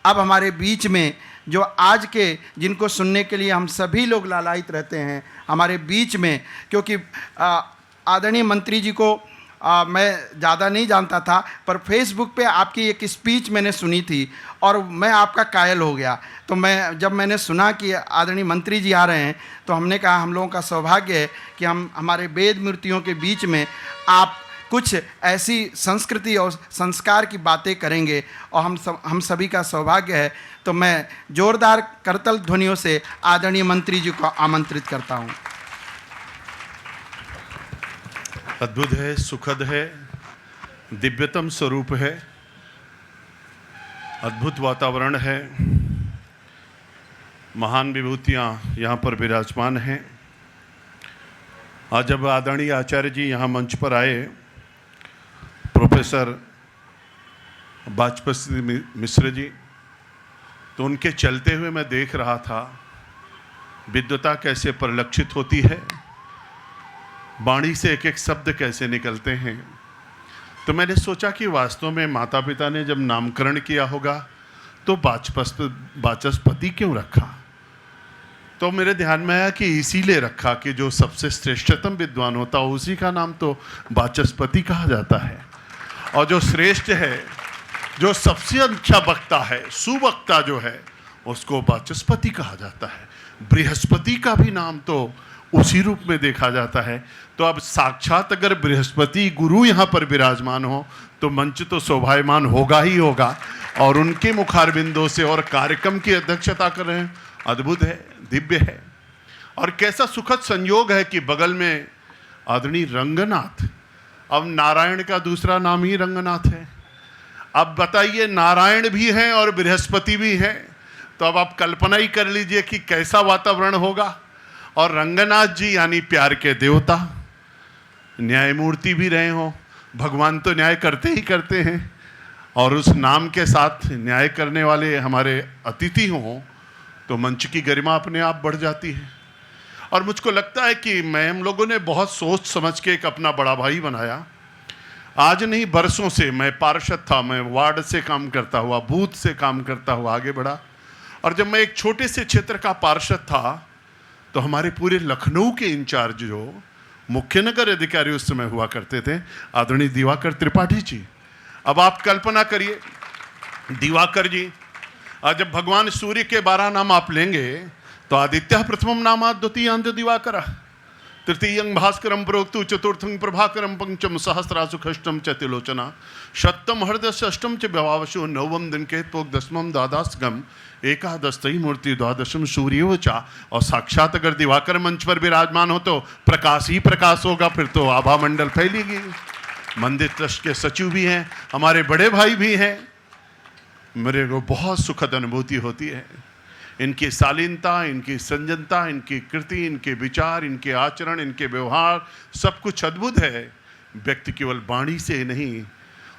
अब हमारे बीच में जो आज के जिनको सुनने के लिए हम सभी लोग लालायित रहते हैं हमारे बीच में, क्योंकि आदरणीय मंत्री जी को मैं ज़्यादा नहीं जानता था, पर फेसबुक पे आपकी एक स्पीच मैंने सुनी थी और मैं आपका कायल हो गया। तो जब मैंने सुना कि आदरणीय मंत्री जी आ रहे हैं तो हमने कहा हम लोगों का सौभाग्य है कि हम हमारे वेद मूर्तियों के बीच में आप कुछ ऐसी संस्कृति और संस्कार की बातें करेंगे और हम सभी का सौभाग्य है। तो मैं जोरदार करतल ध्वनियों से आदरणीय मंत्री जी को आमंत्रित करता हूँ। अद्भुत है, सुखद है, दिव्यतम स्वरूप है, अद्भुत वातावरण है, महान विभूतियाँ यहाँ पर विराजमान हैं। आज जब आदरणीय आचार्य जी यहाँ मंच पर आए, प्रोफेसर वाजपेयी मिश्र जी, तो उनके चलते हुए मैं देख रहा था विद्वता कैसे परिलक्षित होती है, वाणी से एक एक शब्द कैसे निकलते हैं। तो मैंने सोचा कि वास्तव में माता पिता ने जब नामकरण किया होगा तो वाचस्पति क्यों रखा। तो मेरे ध्यान में आया कि इसीलिए रखा कि जो सबसे श्रेष्ठतम विद्वान होता है उसी का नाम तो वाचस्पति कहा जाता है, और जो श्रेष्ठ है, जो सबसे अच्छा वक्ता है, सुवक्ता जो है, उसको वाचस्पति कहा जाता है। बृहस्पति का भी नाम तो उसी रूप में देखा जाता है। तो अब साक्षात अगर बृहस्पति गुरु यहाँ पर विराजमान हो तो मंच तो शोभायमान होगा ही होगा, और उनके मुखारबिंदों से और कार्यक्रम की अध्यक्षता कर रहे हैं। अद्भुत है, दिव्य है, और कैसा सुखद संयोग है कि बगल में आदरणीय रंगनाथ। अब नारायण का दूसरा नाम ही रंगनाथ है। अब बताइए, नारायण भी हैं और बृहस्पति भी हैं, तो अब आप कल्पना ही कर लीजिए कि कैसा वातावरण होगा। और रंगनाथ जी यानी प्यार के देवता, न्यायमूर्ति भी रहे हों। भगवान तो न्याय करते ही करते हैं, और उस नाम के साथ न्याय करने वाले हमारे अतिथि हों तो मंच की गरिमा अपने आप बढ़ जाती है। और मुझको लगता है कि हम लोगों ने बहुत सोच समझ के एक अपना बड़ा भाई बनाया। आज नहीं, बरसों से मैं पार्षद था, मैं वार्ड से काम करता हुआ, बूथ से काम करता हुआ आगे बढ़ा। और जब मैं एक छोटे से क्षेत्र का पार्षद था तो हमारे पूरे लखनऊ के इंचार्ज जो मुख्य नगर अधिकारी उस समय हुआ करते थे, आदरणीय दिवाकर त्रिपाठी जी। अब आप कल्पना करिए, दिवाकर जी, आज जब भगवान सूर्य के 12 नाम आप लेंगे तो आदित्य प्रथमम नामा द्वितीयांत दिवाकर, तृतीयं भास्करम प्रोक्तु, चतुर्थं प्रभाकरम, पंचम सहस्रासु खष्टम च तिलोचना, शतम हृदय षष्टम च व्यवावशु, नवम दिन केतपोक, दसमम द्वादशगम, एकादशतई मूर्ति, द्वादशम सूर्यो चा। और साक्षात अगर दिवाकर मंच पर विराजमान हो तो प्रकाश ही प्रकाश होगा, फिर तो आभा मंडल फैलेगी। मंदिर ट्रस्ट के सचिव भी हैं, हमारे बड़े भाई भी हैं। मेरे को बहुत सुखद अनुभूति होती है। इनकी शालीनता, इनकी संजनता, इनकी कृति, इनके विचार, इनके आचरण, इनके व्यवहार, सब कुछ अद्भुत है। व्यक्ति केवल वाणी से नहीं,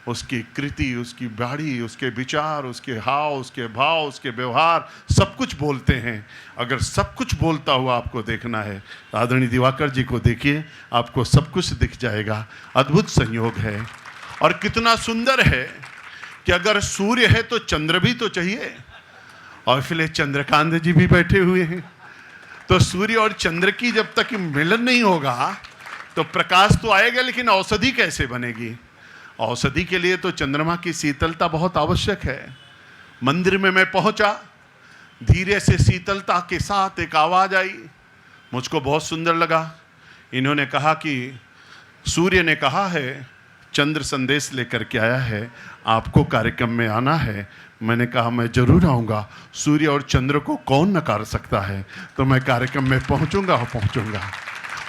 उसकी कृति, उसकी वाणी, उसके विचार, उसके हाव, उसके भाव, उसके व्यवहार, सब कुछ बोलते हैं। अगर सब कुछ बोलता हुआ आपको देखना है, आदरणीय दिवाकर जी को देखिए, आपको सब कुछ दिख जाएगा। अद्भुत संयोग है। और कितना सुंदर है कि अगर सूर्य है तो चंद्र भी तो चाहिए, और इसलिए चंद्रकांत जी भी बैठे हुए हैं। तो सूर्य और चंद्र की जब तक मिलन नहीं होगा तो प्रकाश तो आएगा, लेकिन औषधि कैसे बनेगी। औषधि के लिए तो चंद्रमा की शीतलता बहुत आवश्यक है। मंदिर में मैं पहुंचा, धीरे से शीतलता के साथ एक आवाज आई, मुझको बहुत सुंदर लगा। इन्होंने कहा कि सूर्य ने कहा है, चंद्र संदेश लेकर के आया है, आपको कार्यक्रम में आना है। मैंने कहा मैं जरूर आऊँगा, सूर्य और चंद्र को कौन नकार सकता है। तो मैं कार्यक्रम में पहुँचूंगा।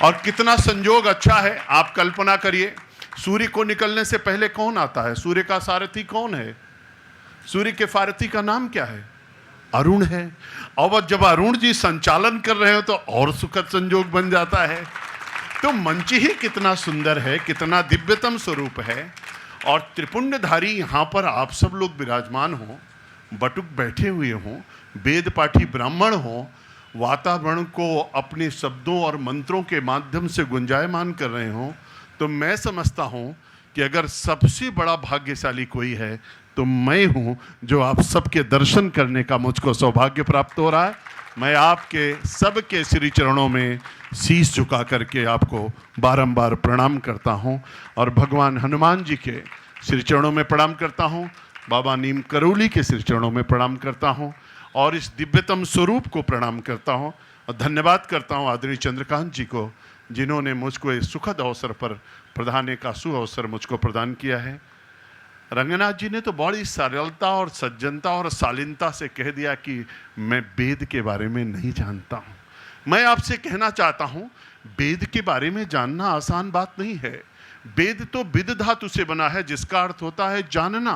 और कितना संयोग अच्छा है। आप कल्पना करिए, सूर्य को निकलने से पहले कौन आता है? सूर्य का सारथी कौन है? सूर्य के सारथी का नाम क्या है? अरुण है। और जब अरुण जी संचालन कर रहे हो तो और सुखद संयोग बन जाता है। तो मंच ही कितना सुंदर है, कितना दिव्यतम स्वरूप है। और त्रिपुंडधारी यहाँ पर आप सब लोग विराजमान हो, बटुक बैठे हुए हों, वेद पाठी ब्राह्मण हों, वातावरण को अपने शब्दों और मंत्रों के माध्यम से गुंजायमान कर रहे हों, तो मैं समझता हूँ कि अगर सबसे बड़ा भाग्यशाली कोई है तो तो मैं हूं जो आप सबके दर्शन करने का मुझको सौभाग्य प्राप्त हो रहा है। मैं आपके सबके श्री चरणों में शीश झुका करके आपको बारंबार प्रणाम करता हूं और भगवान हनुमान जी के श्री चरणों में प्रणाम करता हूं, बाबा नीम करोली के श्री चरणों में प्रणाम करता हूं और इस दिव्यतम स्वरूप को प्रणाम करता हूं और धन्यवाद करता हूं आदरणीय चंद्रकांत जी को, जिन्होंने मुझको इस सुखद अवसर पर प्रधान का सुअवसर मुझको प्रदान किया है। रंगनाथ जी ने तो बड़ी सरलता और सज्जनता और शालीनता से कह दिया कि मैं वेद के बारे में नहीं जानता हूं। मैं आपसे कहना चाहता हूं, वेद के बारे में जानना आसान बात नहीं है। वेद तो विद धातु से बना है, जिसका अर्थ होता है जानना।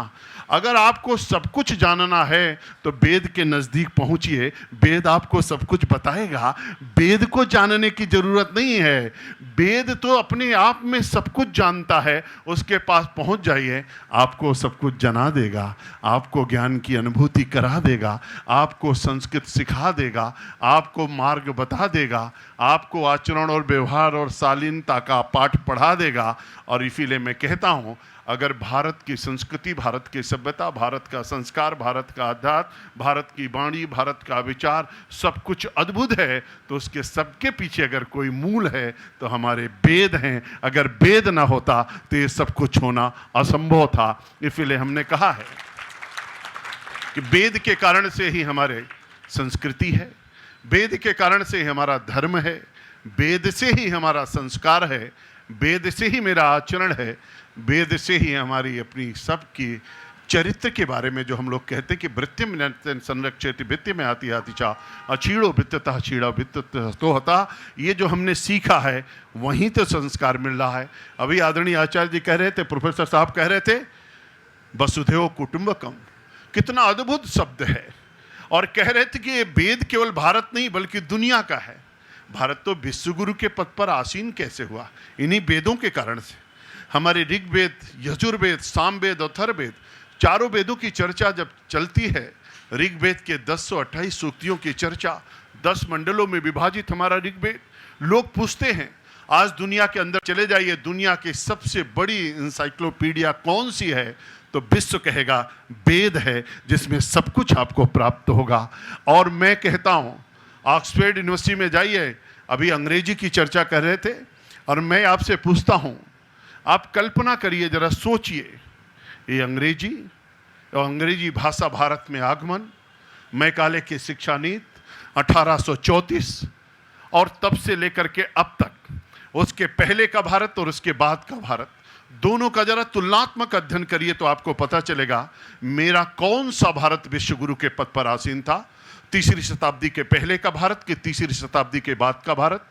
अगर आपको सब कुछ जानना है तो वेद के नजदीक पहुंचिए, वेद आपको सब कुछ बताएगा। वेद को जानने की जरूरत नहीं है, वेद तो अपने आप में सब कुछ जानता है। उसके पास पहुंच जाइए, आपको सब कुछ जना देगा, आपको ज्ञान की अनुभूति करा देगा, आपको संस्कृत सिखा देगा, आपको मार्ग बता देगा, आपको आचरण और व्यवहार और शालीनता का पाठ पढ़ा देगा। और इसीलिए मैं कहता हूं, अगर भारत की संस्कृति, भारत की सभ्यता, भारत का संस्कार, भारत का अध्यात्म, भारत की वाणी, भारत का विचार सब कुछ अद्भुत है, तो उसके सबके पीछे अगर कोई मूल है तो हमारे वेद हैं। अगर वेद ना होता तो ये सब कुछ होना असंभव था। इसलिए हमने कहा है कि वेद के कारण से ही हमारे संस्कृति है, वेद के कारण से ही हमारा धर्म है, वेद से ही हमारा संस्कार है, वेद से ही मेरा आचरण है, वेद से ही हमारी अपनी सबकी चरित्र के बारे में जो हम लोग कहते हैं कि वृत्तिम संरक्षित वित्त में आती आती चा अछीड़ो वित्तता छीड़ा वित्त तो होता। ये जो हमने सीखा है वहीं तो संस्कार मिल रहा है। अभी आदरणीय आचार्य जी कह रहे थे, प्रोफेसर साहब कह रहे थे, वसुधैव कुटुंबकम, कितना अद्भुत शब्द है। और कह रहे थे कि ये वेद केवल भारत नहीं बल्कि दुनिया का है। भारत तो विश्वगुरु के पद पर आसीन कैसे हुआ? इन्हीं वेदों के कारण से। हमारे ऋग्वेद, यजुर्वेद, सामवेद और अथर्ववेद, चारों वेदों की चर्चा जब चलती है, ऋग्वेद के 1028 सूक्तियों की चर्चा, 10 मंडलों में विभाजित हमारा ऋग्वेद। लोग पूछते हैं, आज दुनिया के अंदर चले जाइए, दुनिया की सबसे बड़ी इंसाइक्लोपीडिया कौन सी है? तो विश्व कहेगा वेद है, जिसमें सब कुछ आपको प्राप्त होगा। और मैं कहता हूं, ऑक्सफोर्ड यूनिवर्सिटी में जाइए, अभी अंग्रेजी की चर्चा कर रहे थे और मैं आपसे पूछता हूं, आप कल्पना करिए, जरा सोचिए, ये अंग्रेजी और अंग्रेजी भाषा भारत में आगमन, मैकाले की शिक्षा नीति 1834 और तब से लेकर के अब तक, उसके पहले का भारत और उसके बाद का भारत, दोनों का जरा तुलनात्मक अध्ययन करिए तो आपको पता चलेगा मेरा कौन सा भारत विश्वगुरु के पद पर आसीन था। तीसरी शताब्दी के पहले का भारत कि तीसरी शताब्दी के बाद का भारत,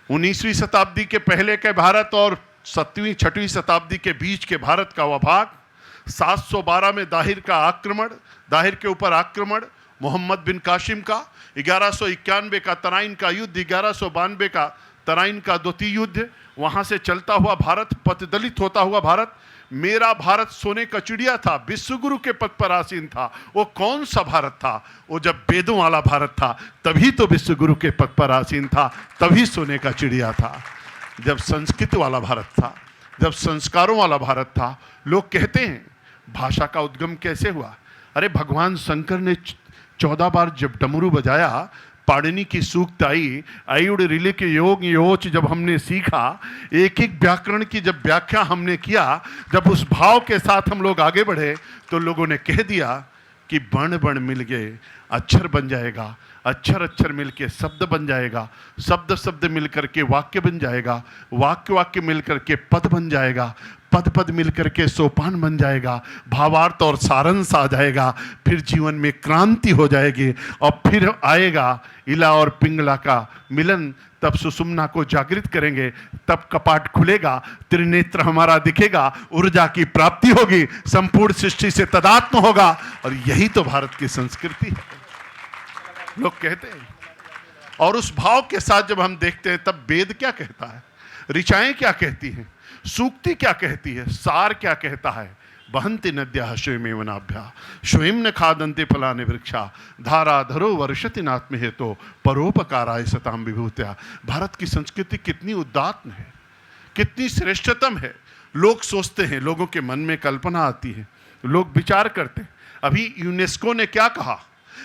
19वीं शताब्दी के पहले के भारत और 7वीं 6वीं शताब्दी के बीच के भारत का वह भाग, 712 में दाहिर का आक्रमण, दाहिर के ऊपर आक्रमण मोहम्मद बिन कासिम का, 1191 का तराइन का युद्ध, 1192 का तराइन का द्वितीय युद्ध, वहां से चलता हुआ भारत, पथदलित होता हुआ भारत। मेरा भारत सोने का चिड़िया था, विश्वगुरु के पद पर आसीन था। वो कौन सा भारत था? वो जब वेदों वाला भारत था, तभी तो विश्वगुरु के पद पर आसीन था, तभी सोने का चिड़िया था। जब संस्कृत वाला भारत था, जब संस्कारों वाला भारत था। लोग कहते हैं भाषा का उद्गम कैसे हुआ? अरे भगवान शंकर ने 14 बार जब डमरू बजाया, पाणिनि की सूक्त आई, आयुड़ रिले के योग योच जब हमने सीखा, एक एक व्याकरण की जब व्याख्या हमने किया, जब उस भाव के साथ हम लोग आगे बढ़े, तो लोगों ने कह दिया कि वर्ण वर्ण मिल गए, अक्षर बन जाएगा, अक्षर अक्षर मिल के शब्द बन जाएगा, शब्द शब्द मिल करके वाक्य बन जाएगा, वाक्य वाक्य मिल करके पद बन जाएगा, पद पद मिल करके सोपान बन जाएगा, भावार्थ और सारांश आ जाएगा, फिर जीवन में क्रांति हो जाएगी और फिर आएगा इला और पिंगला का मिलन। तब सुषुम्ना को जागृत करेंगे, तब कपाट खुलेगा, त्रिनेत्र हमारा दिखेगा, ऊर्जा की प्राप्ति होगी, संपूर्ण सृष्टि से तदात्म होगा। और यही तो भारत की संस्कृति है, लोग कहते हैं। और उस भाव के साथ जब हम देखते हैं, तब वेद क्या कहता है, ऋचाएं क्या कहती हैं, सूक्ति क्या कहती है, सार क्या कहता है। बहंति नद्याः स्वयमेव नाभ्या स्वयं न खादन्ते फलानि वृक्षा धाराधरो वर्षति नात्म हेतो परोपकाराय सताम विभूत्या। भारत की संस्कृति कितनी उदात्त है, कितनी श्रेष्ठतम है। लोग सोचते हैं, लोगों के मन में कल्पना आती है लोग विचार करते हैं। अभी यूनेस्को ने क्या कहा,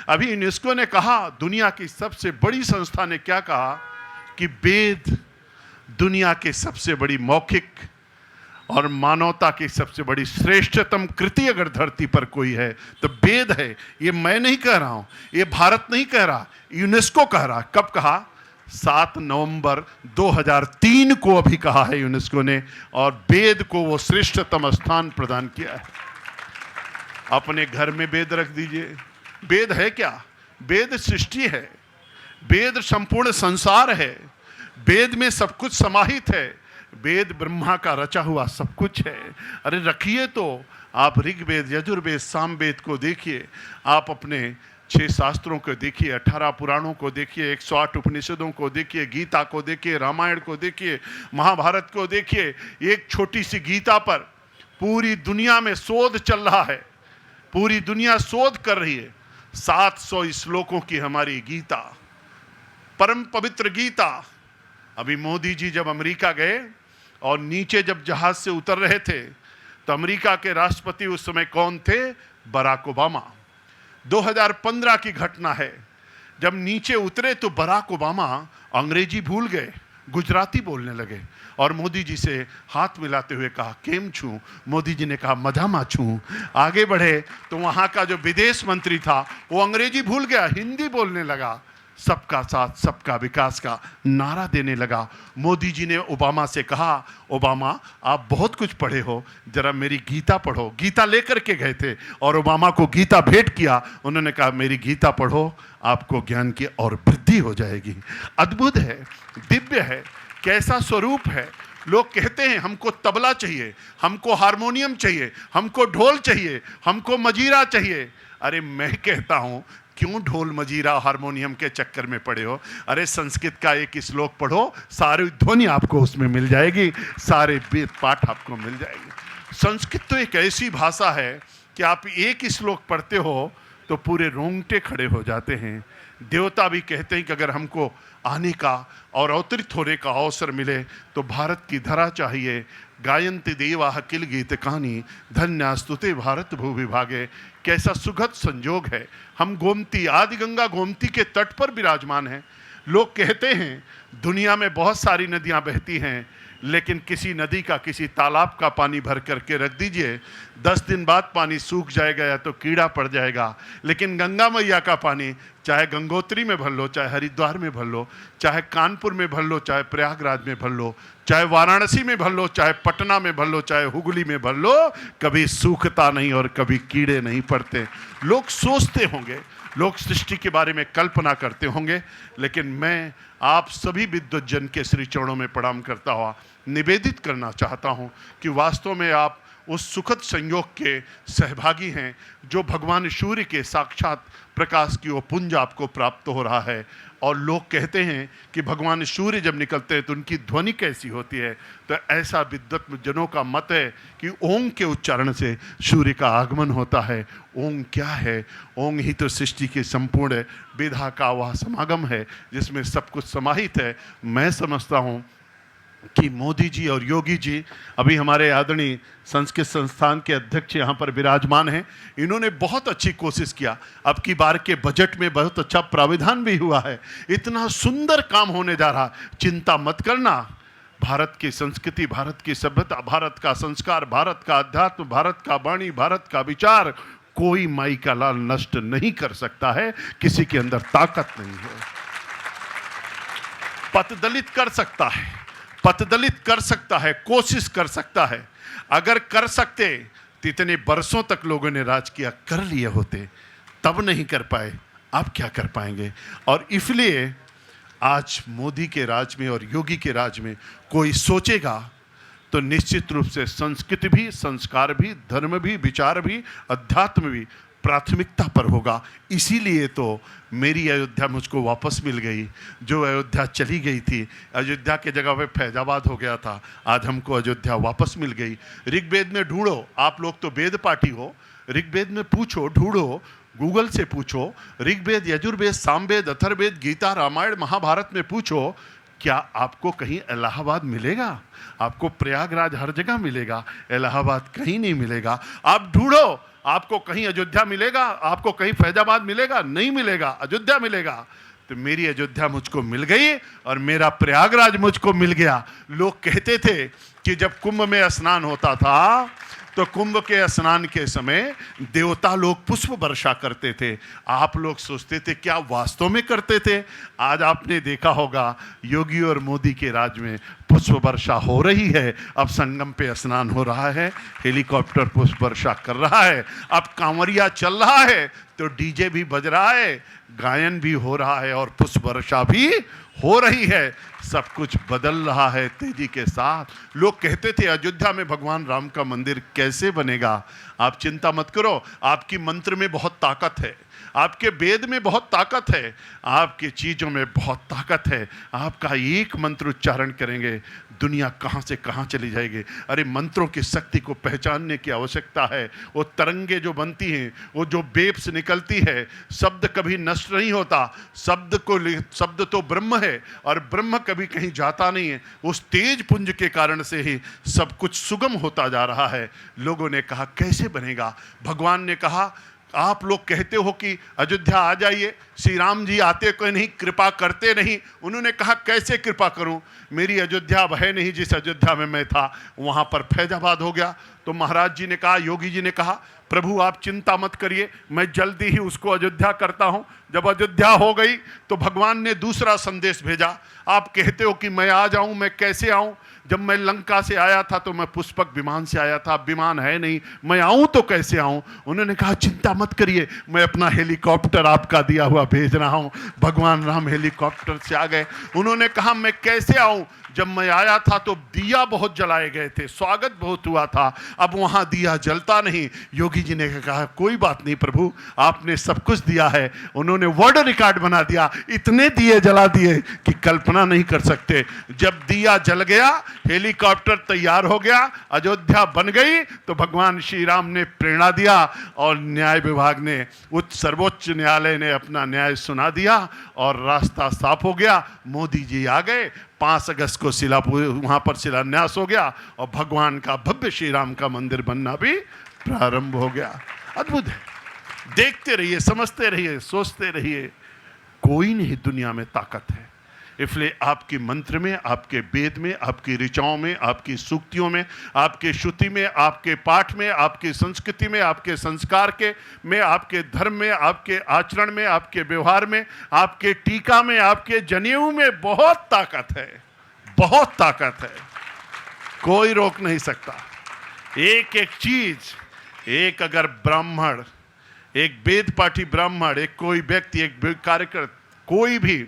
अभी यूनेस्को ने कहा, दुनिया की सबसे बड़ी संस्था ने क्या कहा कि वेद दुनिया के सबसे बड़ी मौखिक और मानवता की सबसे बड़ी श्रेष्ठतम कृति अगर धरती पर कोई है तो वेद है। ये मैं नहीं कह रहा हूं, ये भारत नहीं कह रहा, यूनेस्को कह रहा। कब कहा? 7 नवंबर 2003 को अभी कहा है यूनेस्को ने, और वेद को वो श्रेष्ठतम स्थान प्रदान किया है। अपने घर में वेद रख दीजिए। वेद है क्या? वेद सृष्टि है, वेद संपूर्ण संसार है, वेद में सब कुछ समाहित है, वेद ब्रह्मा का रचा हुआ सब कुछ है। अरे रखिए तो। आप ऋग्वेद, यजुर्वेद, सामवेद को देखिए, आप अपने 6 शास्त्रों को देखिए, 18 पुराणों को देखिए, 108 उपनिषदों को देखिए, गीता को देखिए, रामायण को देखिए, महाभारत को देखिए। एक छोटी सी गीता पर पूरी दुनिया में शोध चल रहा है, पूरी दुनिया शोध कर रही है। 700 श्लोकों की हमारी गीता, परम पवित्र गीता। अभी मोदी जी जब अमेरिका गए और नीचे जब जहाज से उतर रहे थे तो अमेरिका के राष्ट्रपति उस समय कौन थे? Barack Obama. 2015 की घटना है। जब नीचे उतरे तो बराक ओबामा अंग्रेजी भूल गए, गुजराती बोलने लगे और मोदी जी से हाथ मिलाते हुए कहा, केम छू? मोदी जी ने कहा, मजामा छू। आगे बढ़े तो वहां का जो विदेश मंत्री था वो अंग्रेजी भूल गया, हिंदी बोलने लगा, सबका साथ सबका विकास का नारा देने लगा। मोदी जी ने ओबामा से कहा, ओबामा आप बहुत कुछ पढ़े हो, जरा मेरी गीता पढ़ो। गीता लेकर के गए थे और ओबामा को गीता भेंट किया। उन्होंने कहा, मेरी गीता पढ़ो, आपको ज्ञान की और वृद्धि हो जाएगी। अद्भुत है, दिव्य है, कैसा स्वरूप है। लोग कहते हैं हमको तबला चाहिए, हमको हारमोनियम चाहिए, हमको ढोल चाहिए, हमको मजीरा चाहिए। अरे मैं कहता हूं, क्यों ढोल मजीरा हारमोनियम के चक्कर में पड़े हो? अरे संस्कृत का एक श्लोक पढ़ो, सारी ध्वनि आपको उसमें मिल जाएगी, सारे वेद पाठ आपको मिल जाएगी। संस्कृत तो एक ऐसी भाषा है कि आप एक श्लोक पढ़ते हो तो पूरे रोंगटे खड़े हो जाते हैं। देवता भी कहते हैं कि अगर हमको आने का और अवतरित होने का अवसर मिले तो भारत की धरा चाहिए। गायन्ति देवाः किल गीत कहानी, धन्यास्तुते भारत भूविभागे। कैसा सुखद संजोग है। हम गोमती, आदि गंगा गोमती के तट पर विराजमान हैं। लोग कहते हैं दुनिया में बहुत सारी नदियां बहती हैं, लेकिन किसी नदी का, किसी तालाब का पानी भर करके रख दीजिए, 10 दिन बाद पानी सूख जाएगा या तो कीड़ा पड़ जाएगा। लेकिन गंगा मैया का पानी, चाहे गंगोत्री में भर लो, चाहे हरिद्वार में भर लो, चाहे कानपुर में भर लो, चाहे प्रयागराज में भर लो, चाहे वाराणसी में भर लो, चाहे पटना में भर लो, चाहे हुगली में भर लो, कभी सूखता नहीं और कभी कीड़े नहीं पड़ते। लोग सोचते होंगे, लोग सृष्टि के बारे में कल्पना करते होंगे, लेकिन मैं आप सभी विद्वत जन के श्री चरणों में प्रणाम करता हुआ निवेदित करना चाहता हूं कि वास्तव में आप उस सुखद संयोग के सहभागी हैं जो भगवान सूर्य के साक्षात प्रकाश की वो पुंज आपको प्राप्त हो रहा है। और लोग कहते हैं कि भगवान सूर्य जब निकलते हैं तो उनकी ध्वनि कैसी होती है, तो ऐसा विद्वत जनों का मत है कि ओम के उच्चारण से सूर्य का आगमन होता है। ओम क्या है? ओम ही तो सृष्टि के संपूर्ण विधा का वह समागम है जिसमें सब कुछ समाहित है। मैं समझता हूँ कि मोदी जी और योगी जी, अभी हमारे आदरणीय संस्कृत संस्थान के अध्यक्ष यहाँ पर विराजमान हैं, इन्होंने बहुत अच्छी कोशिश किया। अब की बार के बजट में बहुत अच्छा प्राविधान भी हुआ है। इतना सुंदर काम होने जा रहा, चिंता मत करना। भारत की संस्कृति, भारत की सभ्यता, भारत का संस्कार, भारत का अध्यात्म, भारत का वाणी, भारत का विचार कोई माई का लाल नष्ट नहीं कर सकता है। किसी के अंदर ताकत नहीं है। पतदलित कर सकता है, पतदलित कर सकता है, कोशिश कर सकता है। अगर कर सकते तो इतने बरसों तक लोगों ने राज किया, कर लिए होते, तब नहीं कर पाए, अब क्या कर पाएंगे? और इसलिए आज मोदी के राज में और योगी के राज में कोई सोचेगा तो निश्चित रूप से संस्कृति भी, संस्कार भी, धर्म भी, विचार भी, अध्यात्म भी प्राथमिकता पर होगा। इसीलिए तो मेरी अयोध्या मुझको वापस मिल गई। जो अयोध्या चली गई थी, अयोध्या के जगह पे फैजाबाद हो गया था, आज हमको अयोध्या वापस मिल गई। ऋग्वेद में ढूंढो, आप लोग तो वेद पाठी हो, ऋग्वेद में पूछो, ढूंढो, गूगल से पूछो, ऋग्वेद, यजुर्वेद, सामवेद, अथर्ववेद, गीता, रामायण, महाभारत में पूछो, क्या आपको कहीं इलाहाबाद मिलेगा? आपको प्रयागराज हर जगह मिलेगा, इलाहाबाद कहीं नहीं मिलेगा। आप ढूंढो, आपको कहीं अयोध्या मिलेगा, आपको कहीं फैजाबाद मिलेगा? नहीं मिलेगा, अयोध्या मिलेगा। तो मेरी अयोध्या मुझको मिल गई और मेरा प्रयागराज मुझको मिल गया। लोग कहते थे कि जब कुंभ में स्नान होता था तो कुंभ के स्नान के समय देवता लोग पुष्प वर्षा करते थे। आप लोग सोचते थे क्या वास्तव में करते थे? आज आपने देखा होगा योगी और मोदी के राज में पुष्प वर्षा हो रही है। अब संगम पे स्नान हो रहा है, हेलीकॉप्टर पुष्प वर्षा कर रहा है, अब कांवरिया चल रहा है तो डीजे भी बज रहा है, गायन भी हो रहा है और पुष्प वर्षा भी हो रही है। सब कुछ बदल रहा है तेजी के साथ। लोग कहते थे अयोध्या में भगवान राम का मंदिर कैसे बनेगा? आप चिंता मत करो, आपकी मंत्र में बहुत ताकत है, आपके वेद में बहुत ताकत है, आपकी चीज़ों में बहुत ताकत है। आपका एक मंत्र उच्चारण करेंगे, दुनिया कहाँ से कहाँ चली जाएगी। अरे मंत्रों की शक्ति को पहचानने की आवश्यकता है। वो तरंगे जो बनती हैं, वो जो वेव्स निकलती है, शब्द कभी नष्ट नहीं होता। शब्द तो ब्रह्म है और ब्रह्म कभी कहीं जाता नहीं है। उस तेज पुंज के कारण से ही सब कुछ सुगम होता जा रहा है। लोगों ने कहा कैसे बनेगा? भगवान ने कहा आप लोग कहते हो कि अयोध्या आ जाइए, श्री राम जी आते कोई नहीं, कृपा करते नहीं। उन्होंने कहा कैसे कृपा करूं? मेरी अयोध्या अब है नहीं, जिस अयोध्या में मैं था वहां पर फैजाबाद हो गया। तो महाराज जी ने कहा, योगी जी ने कहा, प्रभु आप चिंता मत करिए, मैं जल्दी ही उसको अयोध्या करता हूं। जब अयोध्या हो गई तो भगवान ने दूसरा संदेश भेजा। आप कहते हो कि मैं आ जाऊं, मैं कैसे आऊं? जब मैं लंका से आया था तो मैं पुष्पक विमान से आया था, विमान है नहीं, मैं आऊं तो कैसे आऊं? उन्होंने कहा चिंता मत करिए, मैं अपना हेलीकॉप्टर आपका दिया हुआ भेज रहा हूं। भगवान राम हेलीकॉप्टर से आ गए। उन्होंने कहा मैं कैसे आऊं? जब मैं आया था तो दिया बहुत जलाए गए थे, स्वागत बहुत हुआ था, अब वहां दिया जलता नहीं। योगी जी ने कहा कोई बात नहीं प्रभु, आपने सब कुछ दिया है। उन्होंने वर्ल्ड रिकॉर्ड बना दिया, इतने दिए जला दिए कि कल्पना नहीं कर सकते। जब दिया जल गया, हेलीकॉप्टर तैयार हो गया, अयोध्या बन गई, तो भगवान श्री राम ने प्रेरणा दिया और न्याय विभाग ने, सर्वोच्च न्यायालय ने अपना न्याय सुना दिया और रास्ता साफ हो गया। मोदी जी आ गए, 5 अगस्त को वहां पर शिलान्यास हो गया और भगवान का भव्य श्री राम का मंदिर बनना भी प्रारंभ हो गया। अद्भुत है। देखते रहिए, समझते रहिए, सोचते रहिए, कोई नहीं दुनिया में ताकत है। इसलिए आपके मंत्र में, आपके वेद में, आपकी ऋचाओं में, आपकी सूक्तियों में, आपके श्रुति में, आपके पाठ में, आपकी संस्कृति में, आपके संस्कार में, आपके धर्म में, आपके आचरण में, आपके व्यवहार में, आपके टीका में, आपके जनेऊ में बहुत ताकत है, बहुत ताकत है। कोई रोक नहीं सकता। एक एक चीज, एक अगर ब्राह्मण, एक वेद पाठी ब्राह्मण, एक कोई व्यक्ति, एक कार्यकर्ता, कोई भी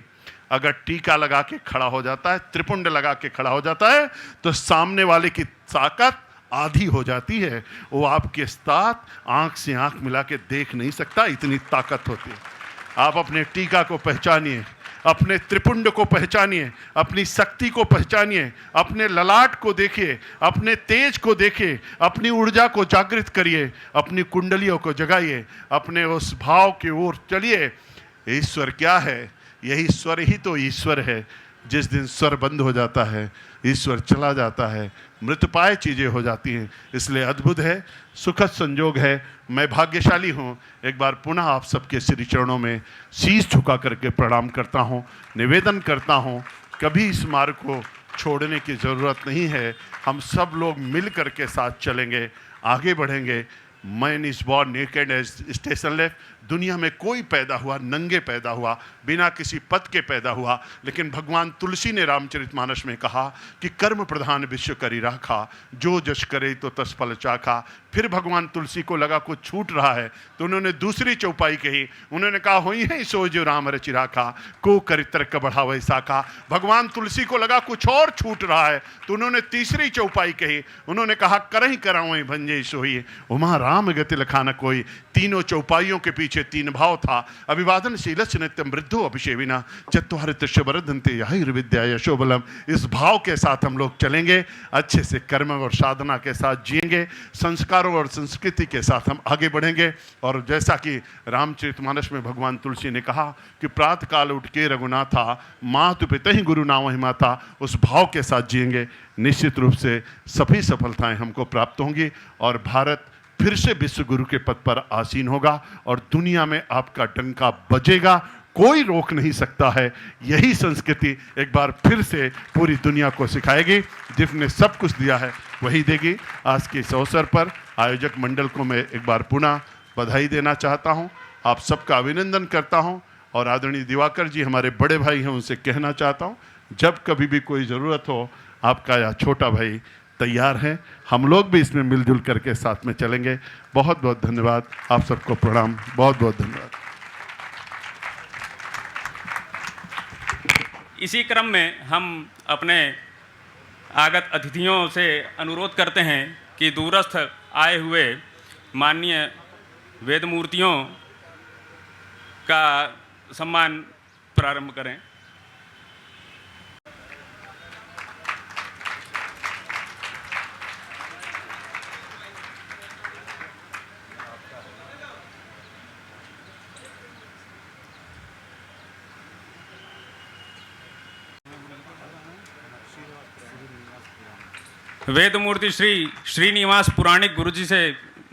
अगर टीका लगा के खड़ा हो जाता है, त्रिपुंड लगा के खड़ा हो जाता है, तो सामने वाले की ताकत आधी हो जाती है। वो आपके साथ आंख से आंख मिला के देख नहीं सकता, इतनी ताकत होती है। आप अपने टीका को पहचानिए, अपने त्रिपुंड को पहचानिए, अपनी शक्ति को पहचानिए, अपने ललाट को देखिए, अपने तेज को देखिए, अपनी ऊर्जा को जागृत करिए, अपनी कुंडलियों को जगाइए, अपने उस भाव की ओर चलिए। ईश्वर क्या है? यही स्वर ही तो ईश्वर है। जिस दिन स्वर बंद हो जाता है, ईश्वर चला जाता है, मृतपाय चीज़ें हो जाती हैं। इसलिए अद्भुत है, सुखद संजोग है, मैं भाग्यशाली हूँ। एक बार पुनः आप सबके श्री चरणों में शीश झुका करके प्रणाम करता हूँ, निवेदन करता हूँ, कभी इस मार्ग को छोड़ने की ज़रूरत नहीं है। हम सब लोग मिल कर के साथ चलेंगे, आगे बढ़ेंगे। Man is born naked as station left. दुनिया में कोई पैदा हुआ नंगे पैदा हुआ, बिना किसी पद के पैदा हुआ, लेकिन भगवान तुलसी ने रामचरितमानस में कहा कि कर्म प्रधान विश्व करी राखा, जो जश करे तो तस फल चाखा। फिर भगवान तुलसी को लगा कुछ छूट रहा है, तो उन्होंने दूसरी चौपाई कही। उन्होंने कहा होई है सो जो राम रचि राखा, को करि तर्क बढ़ावे शाखा। भगवान तुलसी को लगा कुछ और छूट रहा है, तो उन्होंने तीसरी चौपाई कही। उन्होंने कहा करहि करावै भंजय सोई, उमा राम गति लखाना कोई, तीनों चौपाइयों के पीछे तीन भाव था। अभिवादन शीलस्य नित्यम वृद्धो अभिषेविना चत्वारित शबरदंते आयुर्विद्या यशोबलम। इस भाव के साथ हम लोग चलेंगे, अच्छे से कर्म और साधना के साथ जिएंगे, संस्कारों और संस्कृति के साथ हम आगे बढ़ेंगे। और जैसा कि रामचरितमानस में भगवान तुलसी ने कहा कि प्रातः काल उठ के रघुनाथा मातु पिता ही गुरु नाम ही माता, उस भाव के साथ जिएंगे, निश्चित रूप से सभी सफलताएं हमको प्राप्त होंगी और भारत फिर से विश्व गुरु के पद पर आसीन होगा और दुनिया में आपका डंका बजेगा, कोई रोक नहीं सकता है। यही संस्कृति एक बार फिर से पूरी दुनिया को सिखाएगी। जिसने सब कुछ दिया है वही देगी। आज के इस अवसर पर आयोजक मंडल को मैं एक बार पुनः बधाई देना चाहता हूं, आप सबका अभिनंदन करता हूं और आदरणीय दिवाकर जी हमारे बड़े भाई हैं, उनसे कहना चाहता हूं जब कभी भी कोई ज़रूरत हो आपका यह छोटा भाई तैयार है, हम लोग भी इसमें मिलजुल करके साथ में चलेंगे। बहुत बहुत धन्यवाद, आप सबको प्रणाम, बहुत बहुत धन्यवाद। इसी क्रम में हम अपने आगत अतिथियों से अनुरोध करते हैं कि दूरस्थ आए हुए माननीय वेद मूर्तियों का सम्मान प्रारंभ करें। वेद मूर्ति श्री श्रीनिवास पुराणिक गुरुजी से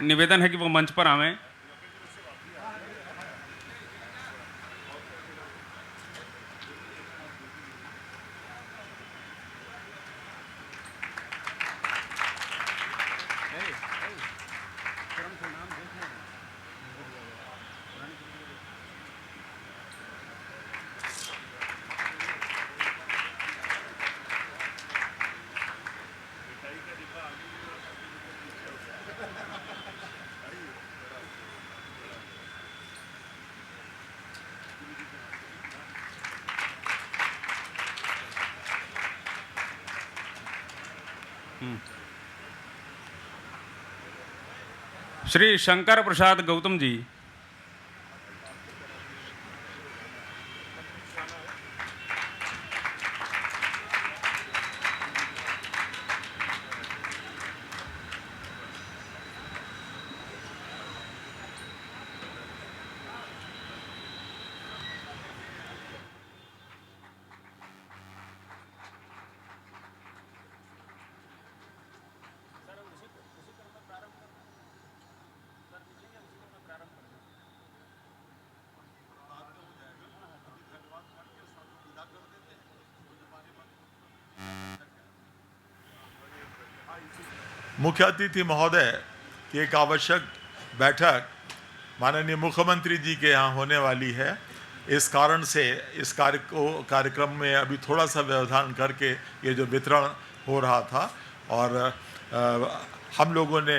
निवेदन है कि वो मंच पर आवें। श्री शंकर प्रसाद गौतम जी। मुख्य अतिथि महोदय की एक आवश्यक बैठक माननीय मुख्यमंत्री जी के यहाँ होने वाली है। इस कारण से इस कार्यक्रम में अभी थोड़ा सा व्यवधान करके ये जो वितरण हो रहा था और हम लोगों ने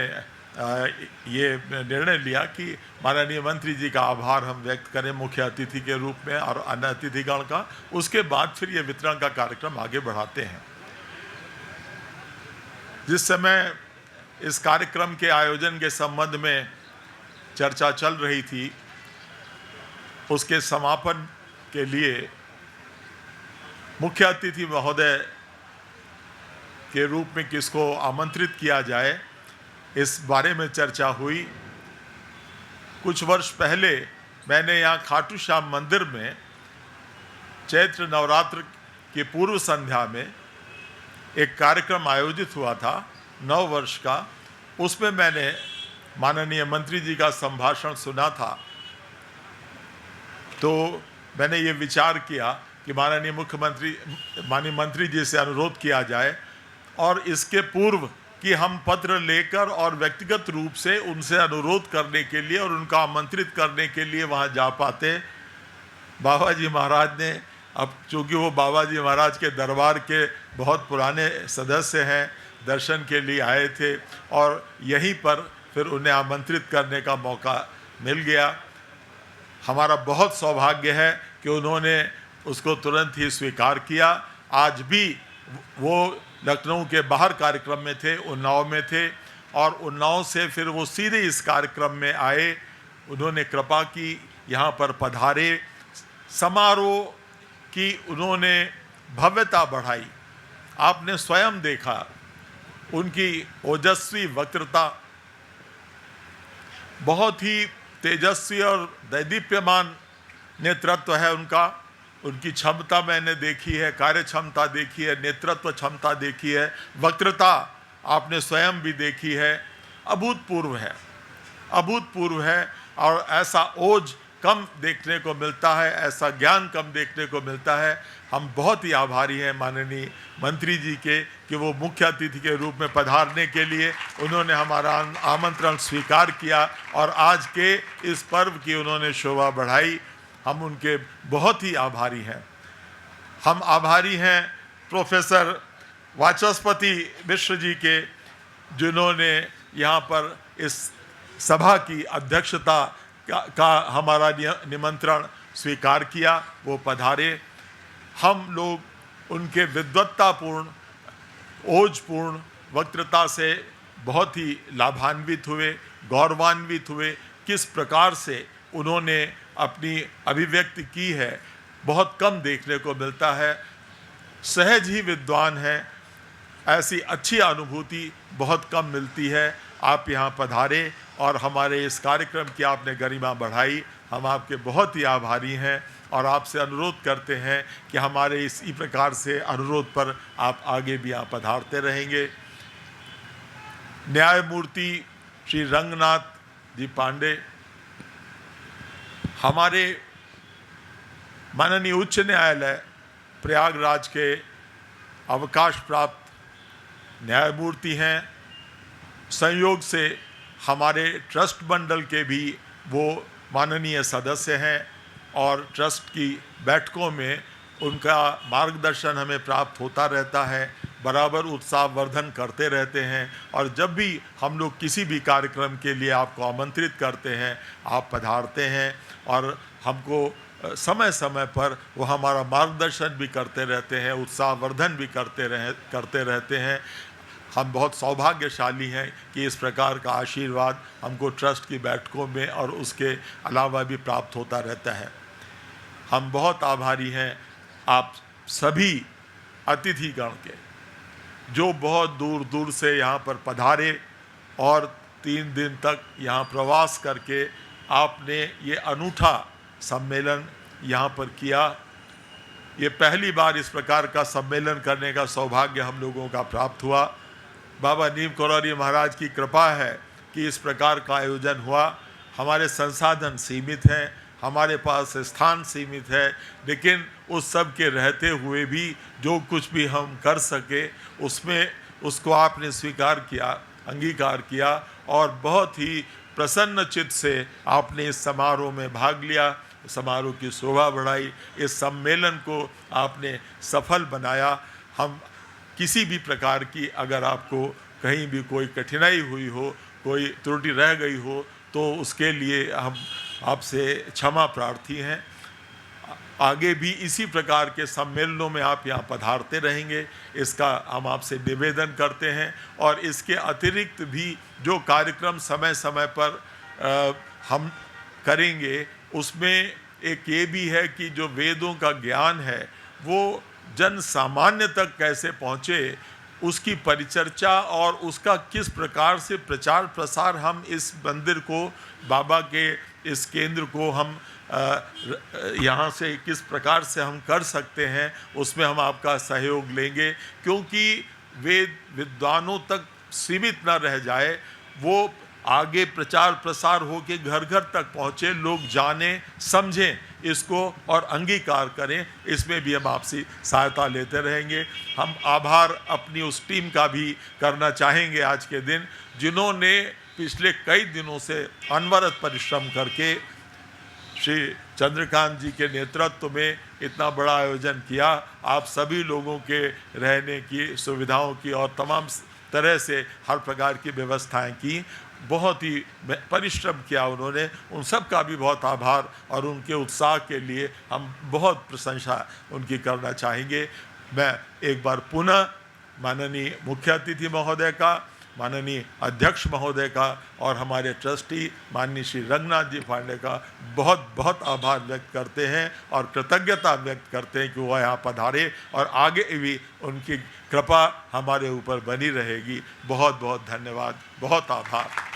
ये निर्णय लिया कि माननीय मंत्री जी का आभार हम व्यक्त करें मुख्य अतिथि के रूप में और अन्य अतिथिगण का। उसके बाद फिर ये वितरण का कार्यक्रम आगे बढ़ाते हैं। जिस समय इस कार्यक्रम के आयोजन के संबंध में चर्चा चल रही थी, उसके समापन के लिए मुख्य अतिथि महोदय के रूप में किसको आमंत्रित किया जाए, इस बारे में चर्चा हुई। कुछ वर्ष पहले मैंने यहाँ खाटू श्याम मंदिर में चैत्र नवरात्र की पूर्व संध्या में एक कार्यक्रम आयोजित हुआ था 9 वर्ष का। उसमें मैंने माननीय मंत्री जी का संभाषण सुना था। तो मैंने ये विचार किया कि माननीय मंत्री जी से अनुरोध किया जाए और इसके पूर्व कि हम पत्र लेकर और व्यक्तिगत रूप से उनसे अनुरोध करने के लिए और उनका आमंत्रित करने के लिए वहाँ जा पाते। बाबा जी महाराज ने, अब चूँकि वो बाबा जी महाराज के दरबार के बहुत पुराने सदस्य हैं, दर्शन के लिए आए थे और यहीं पर फिर उन्हें आमंत्रित करने का मौका मिल गया। हमारा बहुत सौभाग्य है कि उन्होंने उसको तुरंत ही स्वीकार किया। आज भी वो लखनऊ के बाहर कार्यक्रम में थे, उन्नाव में थे और उन्नाव से फिर वो सीधे इस कार्यक्रम में आए, उन्होंने कृपा की, यहाँ पर पधारे, समारोह की उन्होंने भव्यता बढ़ाई। आपने स्वयं देखा उनकी ओजस्वी वक्तृता, बहुत ही तेजस्वी और दैदीप्यमान नेतृत्व है उनका। उनकी क्षमता मैंने देखी है, कार्य क्षमता देखी है, नेतृत्व क्षमता देखी है, वक्तृता आपने स्वयं भी देखी है। अभूतपूर्व है, अभूतपूर्व है। और ऐसा ओज कम देखने को मिलता है, ऐसा ज्ञान कम देखने को मिलता है। हम बहुत ही आभारी हैं माननीय मंत्री जी के कि वो मुख्य अतिथि के रूप में पधारने के लिए उन्होंने हमारा आमंत्रण स्वीकार किया और आज के इस पर्व की उन्होंने शोभा बढ़ाई। हम उनके बहुत ही आभारी हैं। हम आभारी हैं प्रोफेसर वाचस्पति मिश्र जी के, जिन्होंने यहाँ पर इस सभा की अध्यक्षता का हमारा निमंत्रण स्वीकार किया, वो पधारे। हम लोग उनके विद्वत्तापूर्ण, ओजपूर्ण वक्तृता से बहुत ही लाभान्वित हुए, गौरवान्वित हुए। किस प्रकार से उन्होंने अपनी अभिव्यक्ति की है, बहुत कम देखने को मिलता है। सहज ही विद्वान है, ऐसी अच्छी अनुभूति बहुत कम मिलती है। आप यहाँ पधारे और हमारे इस कार्यक्रम की आपने गरिमा बढ़ाई। हम आपके बहुत ही आभारी हैं और आपसे अनुरोध करते हैं कि हमारे इसी प्रकार से अनुरोध पर आप आगे भी यहाँ पधारते रहेंगे। न्यायमूर्ति श्री रंगनाथ जी पांडे, हमारे माननीय उच्च न्यायालय प्रयागराज के अवकाश प्राप्त न्यायमूर्ति हैं। संयोग से हमारे ट्रस्ट मंडल के भी वो माननीय सदस्य हैं और ट्रस्ट की बैठकों में उनका मार्गदर्शन हमें प्राप्त होता रहता है, बराबर उत्साहवर्धन करते रहते हैं। और जब भी हम लोग किसी भी कार्यक्रम के लिए आपको आमंत्रित करते हैं, आप पधारते हैं और हमको समय समय पर वो हमारा मार्गदर्शन भी करते रहते हैं, उत्साहवर्धन भी करते रहते हैं। हम बहुत सौभाग्यशाली हैं कि इस प्रकार का आशीर्वाद हमको ट्रस्ट की बैठकों में और उसके अलावा भी प्राप्त होता रहता है। हम बहुत आभारी हैं आप सभी अतिथिगण के, जो बहुत दूर दूर से यहाँ पर पधारे और 3 दिन तक यहाँ प्रवास करके आपने ये अनूठा सम्मेलन यहाँ पर किया। ये पहली बार इस प्रकार का सम्मेलन करने का सौभाग्य हम लोगों का प्राप्त हुआ। बाबा नीम करौरी महाराज की कृपा है कि इस प्रकार का आयोजन हुआ। हमारे संसाधन सीमित हैं, हमारे पास स्थान सीमित है, लेकिन उस सब के रहते हुए भी जो कुछ भी हम कर सके उसमें उसको आपने स्वीकार किया, अंगीकार किया और बहुत ही प्रसन्न चित्त से आपने इस समारोह में भाग लिया, समारोह की शोभा बढ़ाई, इस सम्मेलन को आपने सफल बनाया। हम किसी भी प्रकार की अगर आपको कहीं भी कोई कठिनाई हुई हो, कोई त्रुटि रह गई हो, तो उसके लिए हम आपसे क्षमा प्रार्थी हैं। आगे भी इसी प्रकार के सम्मेलनों में आप यहाँ पधारते रहेंगे, इसका हम आपसे निवेदन करते हैं। और इसके अतिरिक्त भी जो कार्यक्रम समय समय पर हम करेंगे, उसमें एक ये भी है कि जो वेदों का ज्ञान है वो जन सामान्य तक कैसे पहुँचे, उसकी परिचर्चा और उसका किस प्रकार से प्रचार प्रसार हम इस मंदिर को, बाबा के इस केंद्र को हम यहाँ से किस प्रकार से हम कर सकते हैं, उसमें हम आपका सहयोग लेंगे। क्योंकि वेद विद्वानों तक सीमित न रह जाए, वो आगे प्रचार प्रसार हो के घर घर तक पहुँचे, लोग जाने समझें इसको और अंगीकार करें। इसमें भी हम आपसी सहायता लेते रहेंगे। हम आभार अपनी उस टीम का भी करना चाहेंगे आज के दिन, जिन्होंने पिछले कई दिनों से अनवरत परिश्रम करके श्री चंद्रकांत जी के नेतृत्व में इतना बड़ा आयोजन किया। आप सभी लोगों के रहने की सुविधाओं की और तमाम तरह से हर प्रकार की व्यवस्थाएं की, बहुत ही परिश्रम किया उन्होंने। उन सब का भी बहुत आभार और उनके उत्साह के लिए हम बहुत प्रशंसा उनकी करना चाहेंगे। मैं एक बार पुनः माननीय मुख्य अतिथि महोदय का, माननीय अध्यक्ष महोदय का और हमारे ट्रस्टी माननीय श्री रंगनाथ जी पांडे का बहुत बहुत आभार व्यक्त करते हैं और कृतज्ञता व्यक्त करते हैं कि वो यहाँ पधारे और आगे भी उनकी कृपा हमारे ऊपर बनी रहेगी। बहुत बहुत धन्यवाद, बहुत आभार।